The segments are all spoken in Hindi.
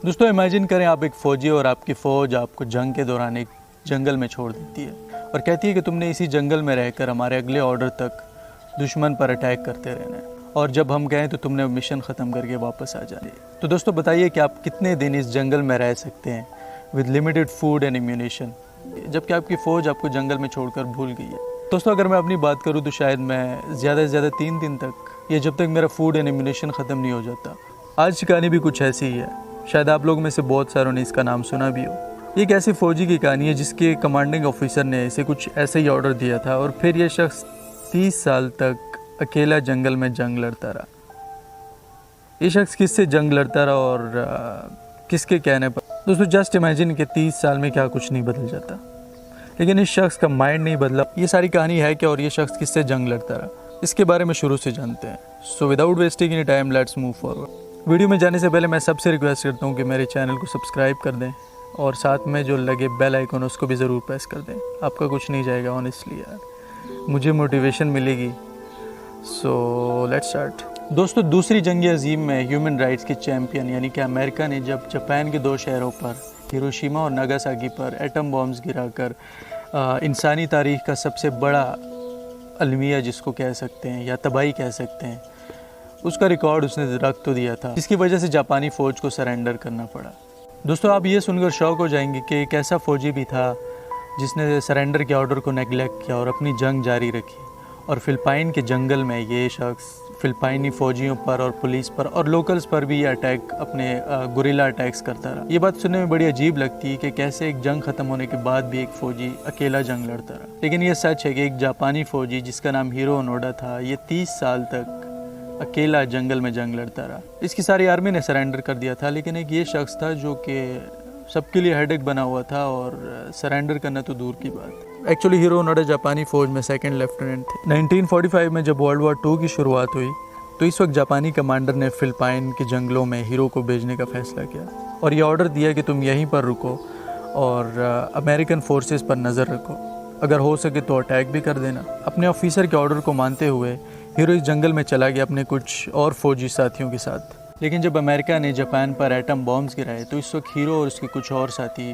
दोस्तों इमेजिन करें आप एक फ़ौजी और आपकी फ़ौज आपको जंग के दौरान एक जंगल में छोड़ देती है और कहती है कि तुमने इसी जंगल में रहकर हमारे अगले ऑर्डर तक दुश्मन पर अटैक करते रहना है और जब हम कहें तो तुमने मिशन ख़त्म करके वापस आ जाना है। तो दोस्तों बताइए कि आप कितने दिन इस जंगल में रह सकते हैं with limited food and ammunition, जबकि आपकी फ़ौज आपको जंगल में छोड़कर भूल गई है। दोस्तों अगर मैं अपनी बात करूँ तो शायद मैं ज़्यादा से ज़्यादा 3 दिन तक या जब तक मेरा फूड एंड एम्यूनेशन ख़त्म नहीं हो जाता। आज की कहानी भी कुछ ऐसी ही है। शायद आप लोग में से बहुत सारों ने इसका नाम सुना भी हो। एक ऐसी फ़ौजी की कहानी है जिसके कमांडिंग ऑफिसर ने इसे कुछ ऐसे ही ऑर्डर दिया था और फिर यह शख्स 30 साल तक अकेला जंगल में जंग लड़ता रहा। ये शख्स किससे जंग लड़ता रहा और किसके कहने पर? दोस्तों जस्ट इमेजिन कि 30 साल में क्या कुछ नहीं बदल जाता, लेकिन इस शख्स का माइंड नहीं बदला। ये सारी कहानी है क्या और ये शख्स किससे जंग लड़ता रहा, इसके बारे में शुरू से जानते हैं। So without wasting any time let's move forward. Video में जाने से पहले मैं सबसे रिक्वेस्ट करता हूँ कि मेरे चैनल को सब्सक्राइब कर दें और साथ में जो लगे बेल आइकन उसको भी ज़रूर प्रेस कर दें। आपका कुछ नहीं जाएगा ऑनेस्टली यार, मुझे मोटिवेशन मिलेगी। So let's start. दोस्तों दूसरी जंग अजीम में ह्यूमन राइट्स के चैम्पियन यानी कि अमेरिका ने जब जापान के 2 शहरों पर हिरोशिमा और नागासाकी पर एटम बॉम्ब्स गिराकर इंसानी तारीख का सबसे बड़ा अलमिया जिसको कह सकते हैं या तबाही कह सकते हैं, उसका रिकॉर्ड उसने रख तो दिया था, जिसकी वजह से जापानी फ़ौज को सरेंडर करना पड़ा। दोस्तों आप ये सुनकर शॉक हो जाएंगे कि एक ऐसा फ़ौजी भी था जिसने सरेंडर के ऑर्डर को नेगलेक्ट किया और अपनी जंग जारी रखी। और फ़िलिपाइन के जंगल में ये शख्स फ़िलिपाइनी फ़ौजियों पर और पुलिस पर और लोकल्स पर भी ये अटैक अपने गुरिल्ला अटैक्स करता रहा। ये बात सुनने में बड़ी अजीब लगती है कि कैसे एक जंग ख़त्म होने के बाद भी एक फ़ौजी अकेला जंग लड़ता रहा। लेकिन ये सच है कि एक जापानी फ़ौजी जिसका नाम हीरो ओनोडा था, ये 30 साल तक अकेला जंगल में जंग लड़ता रहा। इसकी सारी आर्मी ने सरेंडर कर दिया था, लेकिन एक ये शख्स था जो कि सबके लिए हेडेक बना हुआ था और सरेंडर करना तो दूर की बात। एक्चुअली हीरो ओनोडा जापानी फ़ौज में 2nd लेफ्टिनेंट थे। 1945 में जब वर्ल्ड वॉर 2 की शुरुआत हुई तो इस वक्त जापानी कमांडर ने फ़िलिपाइन के जंगलों में हीरो को भेजने का फ़ैसला किया और ये ऑर्डर दिया कि तुम यहीं पर रुको और अमेरिकन फोर्सेस पर नज़र रखो, अगर हो सके तो अटैक भी कर देना। अपने ऑफिसर के ऑर्डर को मानते हुए हीरो इस जंगल में चला गया अपने कुछ और फौजी साथियों के साथ। लेकिन जब अमेरिका ने जापान पर एटम बॉम्ब्स गिराए तो इस वक्त हीरो और उसके कुछ और साथी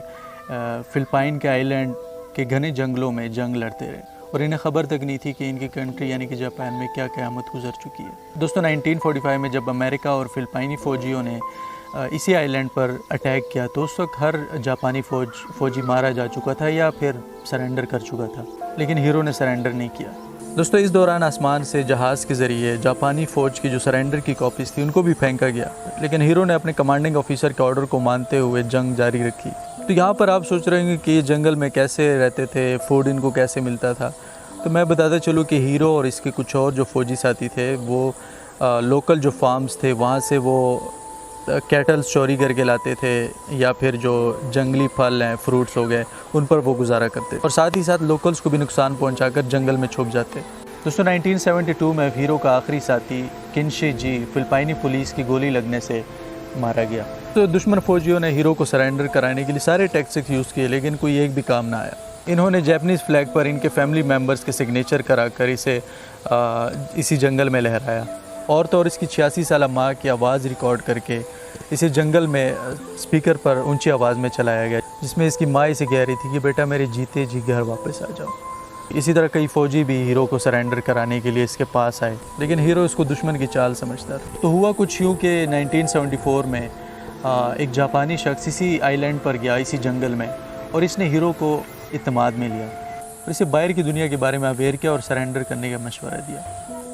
फ़िलिपाइन के आइलैंड के घने जंगलों में जंग लड़ते रहे और इन्हें ख़बर तक नहीं थी कि इनकी कंट्री यानी कि जापान में क्या क़यामत गुजर चुकी है। दोस्तों 1945 में जब अमेरिका और फ़िलिपाइनी फ़ौजियों ने इसी आइलैंड पर अटैक किया तो उस वक्त हर जापानी फ़ौजी मारा जा चुका था या फिर सरेंडर कर चुका था, लेकिन हीरो ने सरेंडर नहीं किया। दोस्तों इस दौरान आसमान से जहाज़ के ज़रिए जापानी फ़ौज की जो सरेंडर की कॉपीज़ थी उनको भी फेंका गया, लेकिन हीरो ने अपने कमांडिंग ऑफिसर के ऑर्डर को मानते हुए जंग जारी रखी। तो यहाँ पर आप सोच रहे होंगे कि ये जंगल में कैसे रहते थे, फूड इनको कैसे मिलता था। तो मैं बताता चलूँ कि हीरो और इसके कुछ और जो फ़ौजी साथी थे वो लोकल जो फार्म्स थे वहाँ से वो कैटल्स चोरी करके लाते थे या फिर जो जंगली फल हैं, फ्रूट्स हो गए, उन पर वो गुजारा करते और साथ ही साथ लोकल्स को भी नुकसान पहुंचाकर जंगल में छुप जाते। दोस्तों 1972 में हीरो का आखिरी साथी किनशी जी फ़िलिपाइनी पुलिस की गोली लगने से मारा गया। तो दुश्मन फ़ौजियों ने हीरो को सरेंडर कराने के लिए सारे टैक्टिक्स यूज़ किए, लेकिन कोई एक भी काम ना आया। इन्होंने जापानीज़ फ्लैग पर इनके फैमिली मेम्बर्स के सिग्नेचर कराकर इसे इसी जंगल में लहराया और तो और इसकी 86 साल माँ की आवाज़ रिकॉर्ड करके इसे जंगल में स्पीकर पर ऊंची आवाज़ में चलाया गया, जिसमें इसकी माँ इसे कह रही थी कि बेटा मेरे जीते जी घर वापस आ जाओ। इसी तरह कई फ़ौजी भी हीरो को सरेंडर कराने के लिए इसके पास आए, लेकिन हीरो इसको दुश्मन की चाल समझता था। तो हुआ कुछ यूँ कि 1974 में एक जापानी शख्स इसी आइलैंड पर गया, इसी जंगल में, और इसने हीरो को इत्मीनान में लिया और इसे बाहर की दुनिया के बारे में अवेयर किया और सरेंडर करने का मशवरा दिया,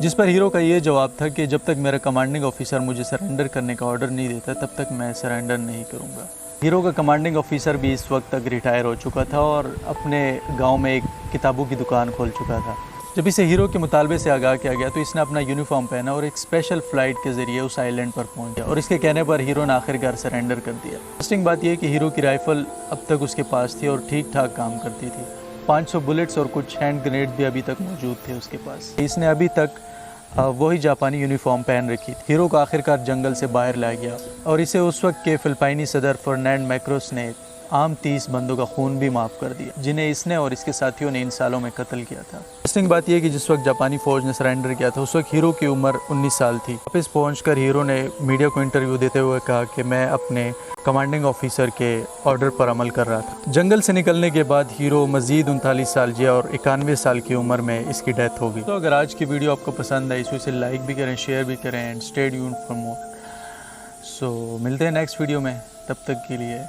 जिस पर हीरो का ये जवाब था कि जब तक मेरा कमांडिंग ऑफिसर मुझे सरेंडर करने का ऑर्डर नहीं देता तब तक मैं सरेंडर नहीं करूँगा। हीरो का कमांडिंग ऑफिसर भी इस वक्त तक रिटायर हो चुका था और अपने गांव में एक किताबों की दुकान खोल चुका था। जब इसे हीरो के मुतालबे से आगाह किया गया तो इसने अपना यूनिफॉर्म पहना और एक स्पेशल फ़्लाइट के ज़रिए उस आइलैंड पर पहुंच गया और इसके कहने पर हीरो ने आखिरकार सरेंडर कर दिया। इंटरेस्टिंग बात यह है कि हीरो की राइफ़ल अब तक उसके पास थी और ठीक ठाक काम करती थी। 500 बुलेट्स और कुछ हैंड ग्रेनेड भी अभी तक मौजूद थे उसके पास। इसने अभी तक वही जापानी यूनिफॉर्म पहन रखी थी। हीरो को आखिरकार जंगल से बाहर लाया गया और इसे उस वक्त के फ़िलिपाइनी सदर फर्नांड मार्कोस ने आम 30 बंदों का खून भी माफ़ कर दिया, जिन्हें इसने और इसके साथियों ने इन सालों में कत्ल किया था। इंटरेस्टिंग बात यह कि जिस वक्त जापानी फ़ौज ने सरेंडर किया था उस वक्त हीरो की उम्र 19 साल थी। वापस पहुंचकर हीरो ने मीडिया को इंटरव्यू देते हुए कहा कि मैं अपने कमांडिंग ऑफिसर के ऑर्डर पर अमल कर रहा था। जंगल से निकलने के बाद हीरो मज़ीद 39 साल जिया और 91 साल की उम्र में इसकी डेथ हो गई। तो अगर आज की वीडियो आपको पसंद आई तो इसे लाइक भी करें, शेयर भी करें and stay tuned for more. So मिलते हैं नेक्स्ट वीडियो में, तब तक के लिए